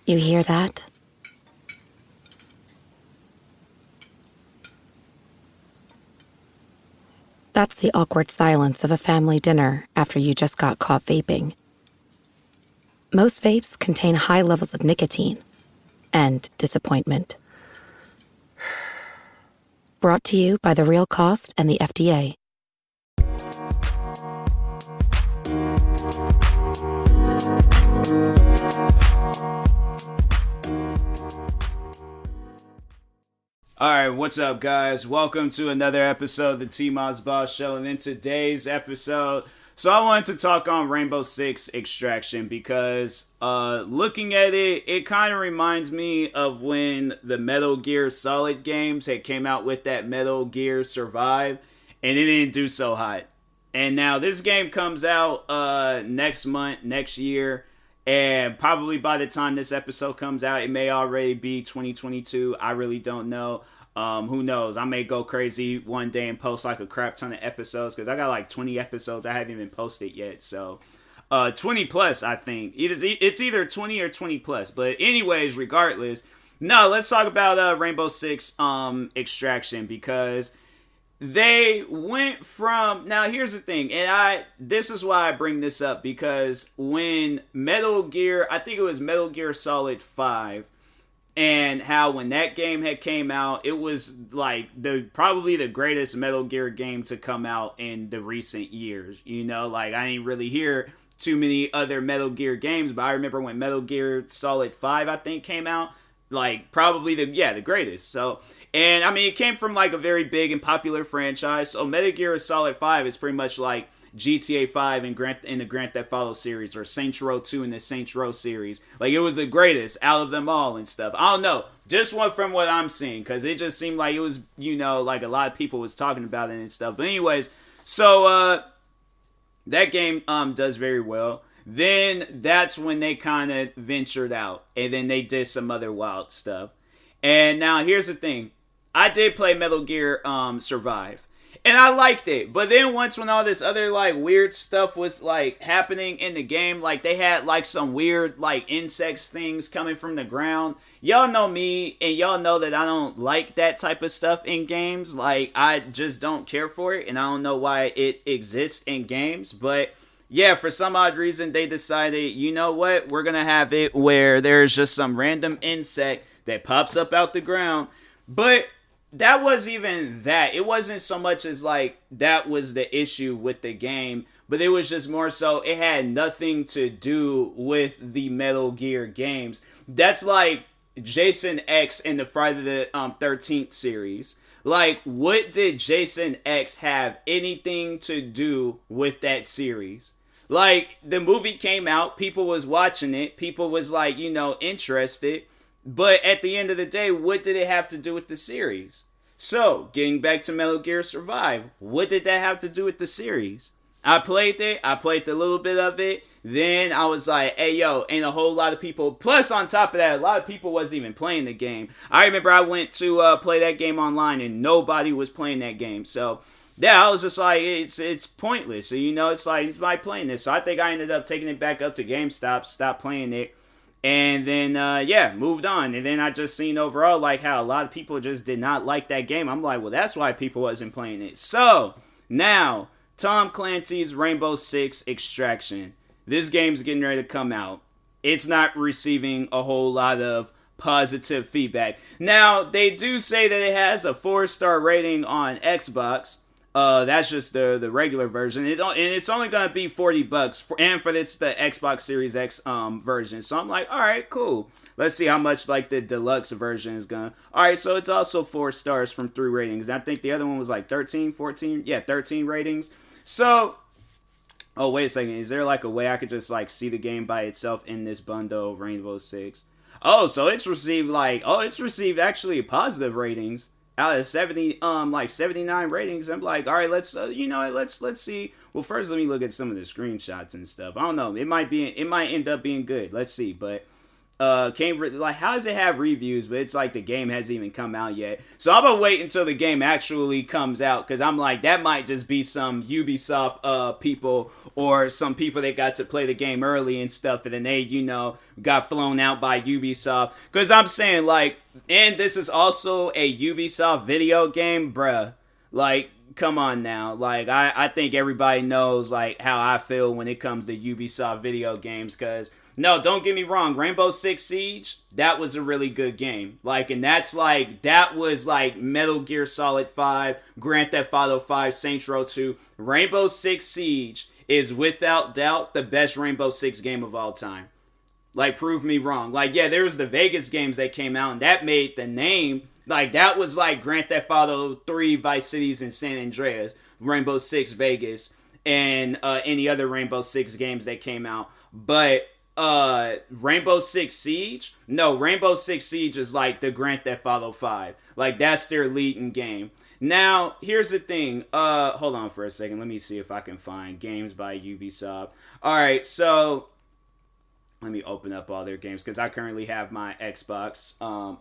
You hear that? That's the awkward silence of a family dinner after you just got caught vaping. Most vapes contain high levels of nicotine and disappointment. Brought to you by The Real Cost and the FDA. Alright, what's up guys? Welcome to another episode of the TMossBoss Show, and in today's episode, so I wanted to talk on Rainbow Six Extraction because looking at it, it kind of reminds me of when the Metal Gear Solid games had came out with that Metal Gear Survive, and it didn't do so hot. And now this game comes out next month, next year, and probably by the time this episode comes out, it may already be 2022. I really don't know. Who knows? I may go crazy one day and post like a crap ton of episodes because I got like 20 episodes I haven't even posted yet. So 20 plus, I think. It's either 20 or 20 plus. But anyways, regardless, no, let's talk about Rainbow Six Extraction because they went from, now here's the thing, and this is why I bring this up, because when Metal Gear, I think it was Metal Gear Solid 5, and how when that game had came out, it was like probably the greatest Metal Gear game to come out in the recent years. You know, like I didn't really hear too many other Metal Gear games, but I remember when Metal Gear Solid 5, I think, came out, like probably the greatest. So, and I mean, it came from like a very big and popular franchise. So Metal Gear Solid 5 is pretty much like GTA 5 in the Grand Theft Auto series, or Saints Row 2 in the Saints Row series. Like, it was the greatest out of them all and stuff. I don't know. Just from what I'm seeing, because it just seemed like it was, you know, like a lot of people was talking about it and stuff. But anyways, so that game does very well. Then that's when they kind of ventured out, and then they did some other wild stuff. And now here's the thing. I did play Metal Gear Survive. And I liked it. But then once when all this other like weird stuff was like happening in the game, like they had like some weird like insects things coming from the ground. Y'all know me, and y'all know that I don't like that type of stuff in games. Like, I just don't care for it, and I don't know why it exists in games. But yeah, for some odd reason, they decided, you know what, we're gonna have it where there's just some random insect that pops up out the ground. But that wasn't even that. It wasn't so much as like that was the issue with the game, but it was just more so it had nothing to do with the Metal Gear games. That's like Jason X in the Friday the 13th series. Like, what did Jason X have anything to do with that series? Like, the movie came out, people was watching it, people was like, you know, interested. But at the end of the day, what did it have to do with the series? So, getting back to Metal Gear Survive, what did that have to do with the series? I played it, I played a little bit of it, then I was like, hey yo, ain't a whole lot of people, plus on top of that, a lot of people wasn't even playing the game. I remember I went to play that game online and nobody was playing that game, so yeah, I was just like, it's pointless, so you know, it's like, why playing this? So I think I ended up taking it back up to GameStop, stopped playing it, and then, moved on. And then I just seen overall, like, how a lot of people just did not like that game. I'm like, well, that's why people wasn't playing it. So, now, Tom Clancy's Rainbow Six Extraction. This game's getting ready to come out. It's not receiving a whole lot of positive feedback. Now, they do say that it has a 4-star rating on Xbox. That's just the regular version. And it's only gonna be $40, and it's the Xbox Series X version. So I'm like, all right, cool. Let's see how much like the deluxe version is gonna. All right, so it's also 4 stars from 3 ratings. I think the other one was like 13, 14. Yeah, 13 ratings. So, oh wait a second. Is there like a way I could just like see the game by itself in this bundle of Rainbow Six? Oh, so it's received actually positive ratings. Out of 79 ratings. I'm like, all right, let's see. Well, first let me look at some of the screenshots and stuff. I don't know. It might end up being good. Let's see. But Like, how does it have reviews, but it's like the game hasn't even come out yet? So I'm gonna wait until the game actually comes out, because I'm like, that might just be some Ubisoft people, or some people that got to play the game early and stuff, and then they, got flown out by Ubisoft. Because I'm saying, like, and this is also a Ubisoft video game, bruh. Like, come on now. Like, I think everybody knows, like, how I feel when it comes to Ubisoft video games, because no, don't get me wrong, Rainbow Six Siege, that was a really good game. Like, and that was like Metal Gear Solid 5, Grand Theft Auto 5, Saints Row 2. Rainbow Six Siege is without doubt the best Rainbow Six game of all time. Like, prove me wrong. Like, yeah, there was the Vegas games that came out, and that made the name. Like, that was like Grand Theft Auto 3, Vice Cities, and San Andreas, Rainbow Six Vegas, and any other Rainbow Six games that came out. But Rainbow Six Siege? No, Rainbow Six Siege is like the Grand Theft Auto 5. Like, that's their leading game. Now, here's the thing. Hold on for a second. Let me see if I can find games by Ubisoft. Alright, so let me open up all their games, because I currently have my Xbox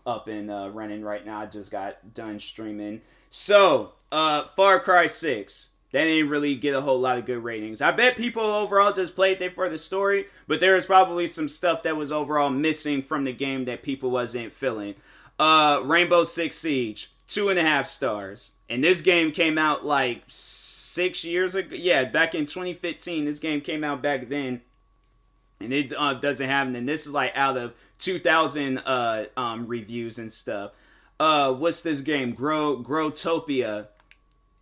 up and running right now. I just got done streaming. So, Far Cry 6. They didn't really get a whole lot of good ratings. I bet people overall just played it for the story, but there was probably some stuff that was overall missing from the game that people wasn't feeling. Rainbow Six Siege, 2.5 stars. And this game came out like 6 years ago. Yeah, back in 2015. This game came out back then. And it doesn't have, and this is like out of 2,000 reviews and stuff. What's this game? Growtopia.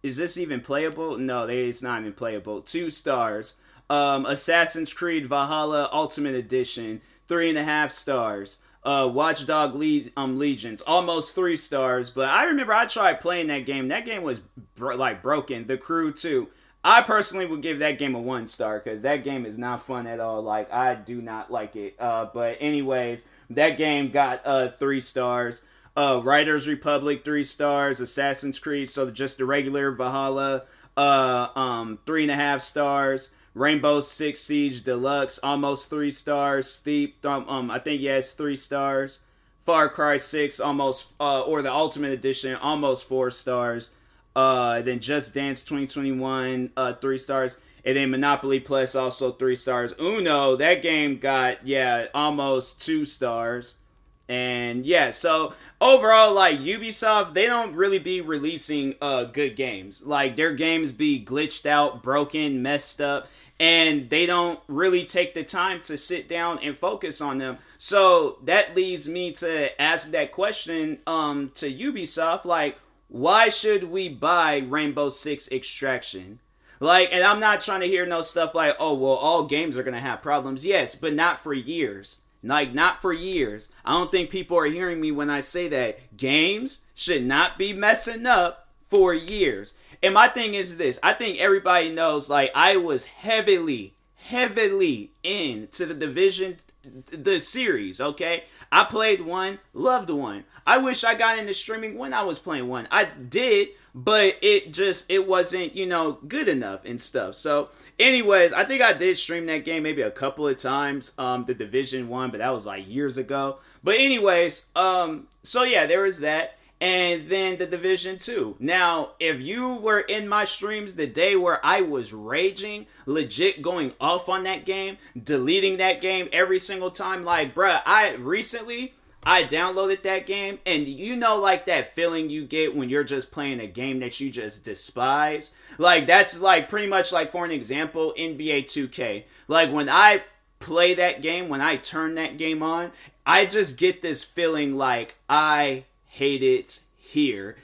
Is this even playable? No, it's not even playable. 2 stars. Assassin's Creed Valhalla Ultimate Edition, 3.5 stars. Watch Dogs Legions, almost 3 stars. But I remember I tried playing that game. That game was broken. The Crew 2. I personally would give that game a 1 star, because that game is not fun at all. Like, I do not like it. But anyways, that game got 3 stars. Riders Republic, 3 stars. Assassin's Creed, so just the regular Valhalla, 3.5 stars. Rainbow Six Siege Deluxe, almost 3 stars. Steep, I think, it's 3 stars. Far Cry 6, almost, or the Ultimate Edition, almost 4 stars. Then Just Dance 2021, 3 stars. And then Monopoly Plus, also 3 stars. Uno, that game got, almost 2 stars. And yeah, so overall, like, Ubisoft, they don't really be releasing good games. Like, their games be glitched out, broken, messed up, and they don't really take the time to sit down and focus on them. So that leads me to ask that question to Ubisoft, like, why should we buy Rainbow Six Extraction? Like, and I'm not trying to hear no stuff like, oh, well, all games are going to have problems. Yes, but not for years. Like, not for years. I don't think people are hearing me when I say that. Games should not be messing up for years. And my thing is this. I think everybody knows, like, I was heavily into the Division, the series, okay? I played 1, loved 1. I wish I got into streaming when I was playing 1. I did, but it wasn't, good enough and stuff. So, anyways, I think I did stream that game maybe a couple of times, the Division 1, but that was like years ago. But anyways, so yeah, there was that. And then the Division 2. Now, if you were in my streams the day where I was raging, legit going off on that game, deleting that game every single time, like, bruh, I downloaded that game, and like that feeling you get when you're just playing a game that you just despise? Like, that's like pretty much like, for an example, NBA 2K. Like, when I play that game, when I turn that game on, I just get this feeling like I hate it here.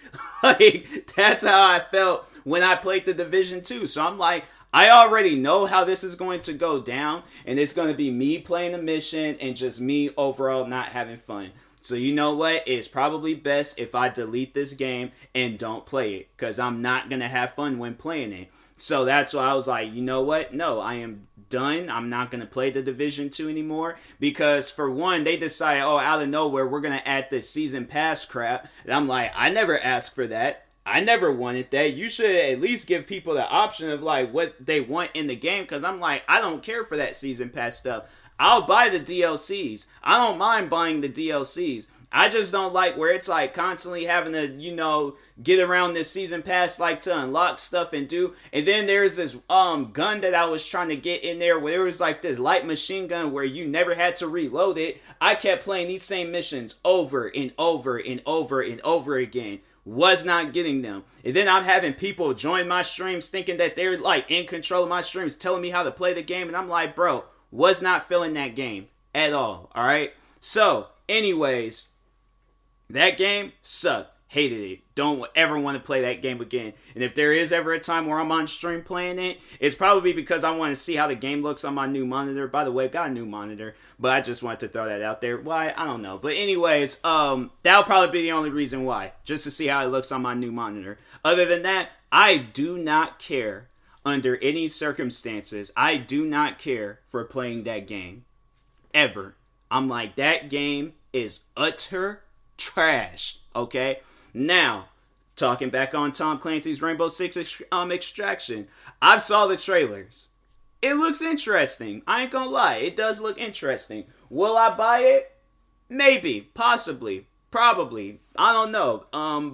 Like, that's how I felt when I played the Division 2. So I'm like, I already know how this is going to go down, and it's going to be me playing a mission and just me overall not having fun. So you know what? It's probably best if I delete this game and don't play it, because I'm not going to have fun when playing it. So that's why I was like, you know what? No, I am done. I'm not going to play the Division 2 anymore, because for one, they decided, out of nowhere, we're going to add this season pass crap. And I'm like, I never asked for that. I never wanted that. You should at least give people the option of like what they want in the game, because I'm like, I don't care for that season pass stuff. I'll buy the DLCs. I don't mind buying the DLCs. I just don't like where it's like constantly having to, get around this season pass like to unlock stuff and do. And then there's this gun that I was trying to get in there where it was like this light machine gun where you never had to reload it. I kept playing these same missions over and over and over and over again. Was not getting them. And then I'm having people join my streams thinking that they're like in control of my streams, telling me how to play the game. And I'm like, bro, was not feeling that game at all. All right. So anyways, that game sucked. Hated it. Don't ever want to play that game again. And if there is ever a time where I'm on stream playing it, it's probably because I want to see how the game looks on my new monitor. By the way, got a new monitor, but I just wanted to throw that out there. Why? I don't know. But anyways, that'll probably be the only reason why. Just to see how it looks on my new monitor. Other than that, I do not care under any circumstances. I do not care for playing that game. Ever. I'm like, that game is utter trash. Okay? Now, talking back on Tom Clancy's Rainbow Six Extraction, I saw the trailers. It looks interesting. I ain't gonna lie. It does look interesting. Will I buy it? Maybe. Possibly. Probably. I don't know.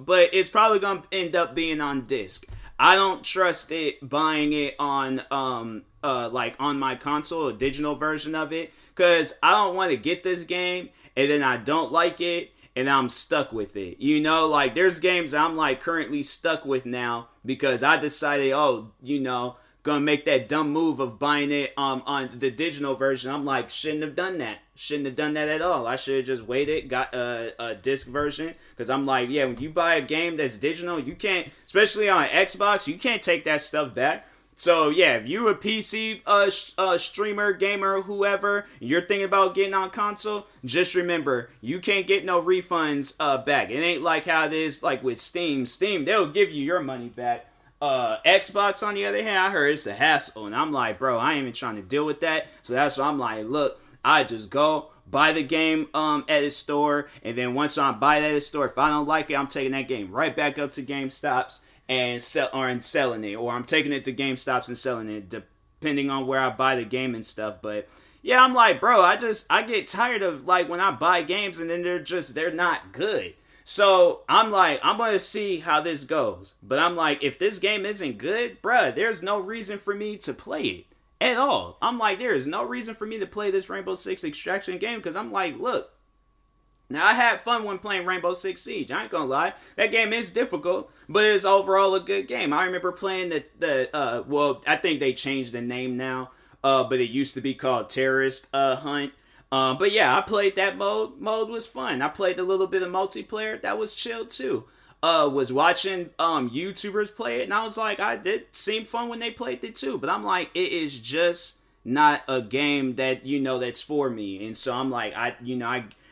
But it's probably gonna end up being on disc. I don't trust it buying it on like on my console, a digital version of it, because I don't want to get this game and then I don't like it and I'm stuck with it. Like there's games I'm like currently stuck with now because I decided, gonna make that dumb move of buying it on the digital version. I'm like, shouldn't have done that. Shouldn't have done that at all. I should have just waited, got a disc version. Because I'm like, yeah, when you buy a game that's digital, you can't, especially on Xbox, you can't take that stuff back. So yeah, if you a PC streamer, gamer, whoever, you're thinking about getting on console, just remember, you can't get no refunds back. It ain't like how it is like with Steam. Steam, they'll give you your money back. Xbox, on the other hand, I heard it's a hassle. And I'm like, bro, I ain't even trying to deal with that. So that's why I'm like, look, I just go buy the game at a store. And then once I buy it at a store, if I don't like it, I'm taking that game right back up to GameStops and selling it, or I'm taking it to GameStops and selling it, depending on where I buy the game and stuff. But yeah, I'm like, bro, I get tired of like when I buy games and then they're not good. So I'm like, I'm going to see how this goes. But I'm like, if this game isn't good, bruh, there's no reason for me to play it at all. I'm like, there is no reason for me to play this Rainbow Six Extraction game because I'm like, look, now, I had fun when playing Rainbow Six Siege. I ain't gonna lie. That game is difficult, but it's overall a good game. I remember playing well, I think they changed the name now, but it used to be called Terrorist Hunt. But yeah, I played that mode. Mode was fun. I played a little bit of multiplayer. That was chill too. Was watching YouTubers play it, and I was like, it seemed fun when they played it too. But I'm like, it is just not a game that, that's for me. And so I'm like,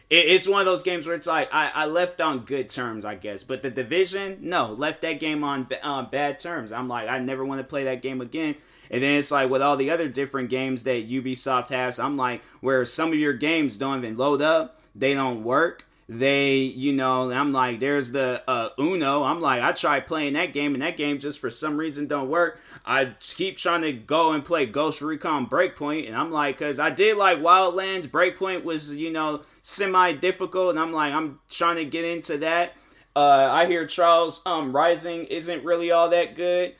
it's one of those games where it's like, I left on good terms, I guess. But The Division, no, left that game on bad terms. I'm like, I never want to play that game again. And then it's like with all the other different games that Ubisoft has, I'm like, where some of your games don't even load up, they don't work. I'm like, there's the Uno. I'm like, I tried playing that game, and that game just for some reason don't work. I keep trying to go and play Ghost Recon Breakpoint, and I'm like, because I did like Wildlands. Breakpoint was, semi-difficult, and I'm like, I'm trying to get into that. I hear Trials Rising isn't really all that good.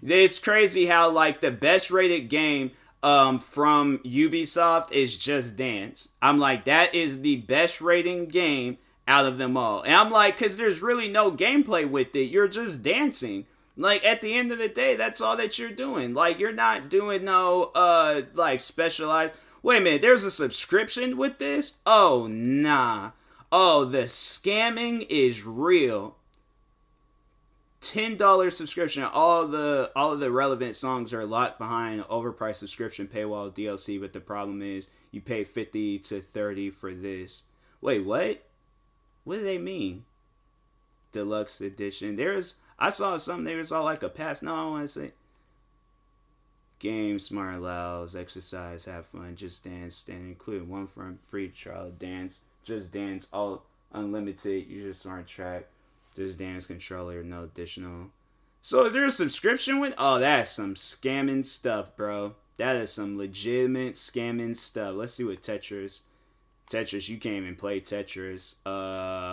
It's crazy how, like, the best rated game from Ubisoft is Just Dance. I'm like, that is the best rating game out of them all. And I'm like, because there's really no gameplay with it. You're just dancing. Like, at the end of the day, that's all that you're doing. Like, you're not doing no, like, specialized... Wait a minute, there's a subscription with this? Oh, nah. Oh, the scamming is real. $10 subscription. All of the relevant songs are locked behind an overpriced subscription paywall DLC, but the problem is you pay $50 to $30 for this. Wait, what? What do they mean? Deluxe edition. I saw something there was all like a pass. No, I want to say game, smart allows, exercise, have fun, just dance, stand included one from free trial, dance, just dance, all unlimited, use your smart track, just dance controller, no additional. So is there a subscription with? Oh, that's some scamming stuff, bro. That is some legitimate scamming stuff. Let's see what Tetris, you can't even play Tetris.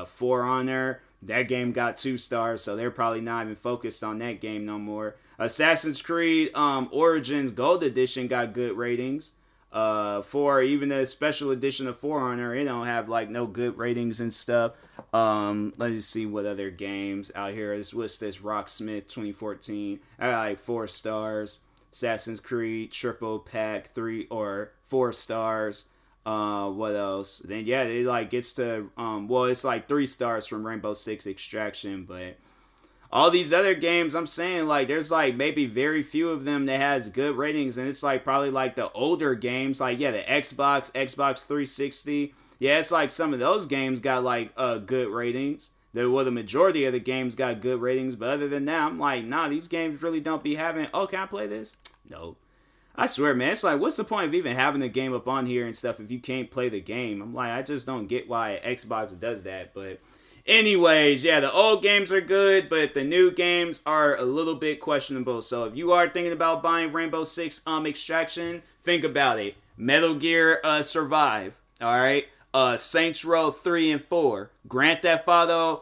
For Honor, that game got 2 stars, so they're probably not even focused on that game no more. Assassin's Creed Origins Gold Edition got good ratings. For even the special edition of For Honor, it don't have like no good ratings and stuff. Let's see what other games out here. What's this? Rocksmith 2014. I got like 4 stars. Assassin's Creed Triple Pack 3 or 4 stars. What else? Then yeah, it like gets to it's like 3 stars from Rainbow Six Extraction, but all these other games, I'm saying, like, there's, like, maybe very few of them that has good ratings, and it's, like, probably, like, the older games, like, yeah, the Xbox 360, yeah, it's, like, some of those games got, like, good ratings. The majority of the games got good ratings, but other than that, I'm like, nah, these games really don't be having, oh, can I play this? No. I swear, man, it's like, what's the point of even having the game up on here and stuff if you can't play the game? I'm like, I just don't get why Xbox does that, but anyways, yeah, the old games are good, but the new games are a little bit questionable. So if you are thinking about buying Rainbow Six Extraction, think about it. Metal Gear Survive, alright? Saints Row 3 and 4. Grand Theft Auto,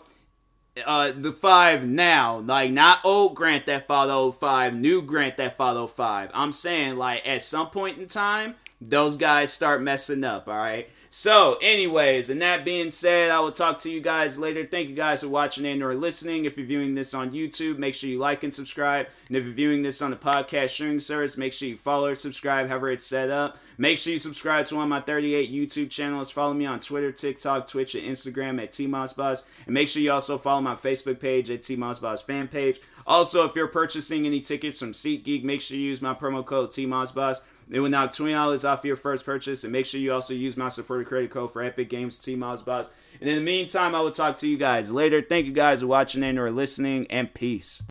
the 5 now. Like, not old Grand Theft Auto 5, new Grand Theft Auto 5. I'm saying, like, at some point in time, those guys start messing up, alright? So, anyways, and that being said, I will talk to you guys later. Thank you guys for watching and or listening. If you're viewing this on YouTube, make sure you like and subscribe. And if you're viewing this on the podcast streaming service, make sure you follow or subscribe, however it's set up. Make sure you subscribe to one of my 38 YouTube channels. Follow me on Twitter, TikTok, Twitch, and Instagram at TMossBoss. And make sure you also follow my Facebook page at TMossBoss fan page. Also, if you're purchasing any tickets from SeatGeek, make sure you use my promo code TMossBoss. It will knock $20 off your first purchase, and make sure you also use my supporter credit code for Epic Games, TMossBoss. And in the meantime, I will talk to you guys later. Thank you guys for watching and or listening, and peace.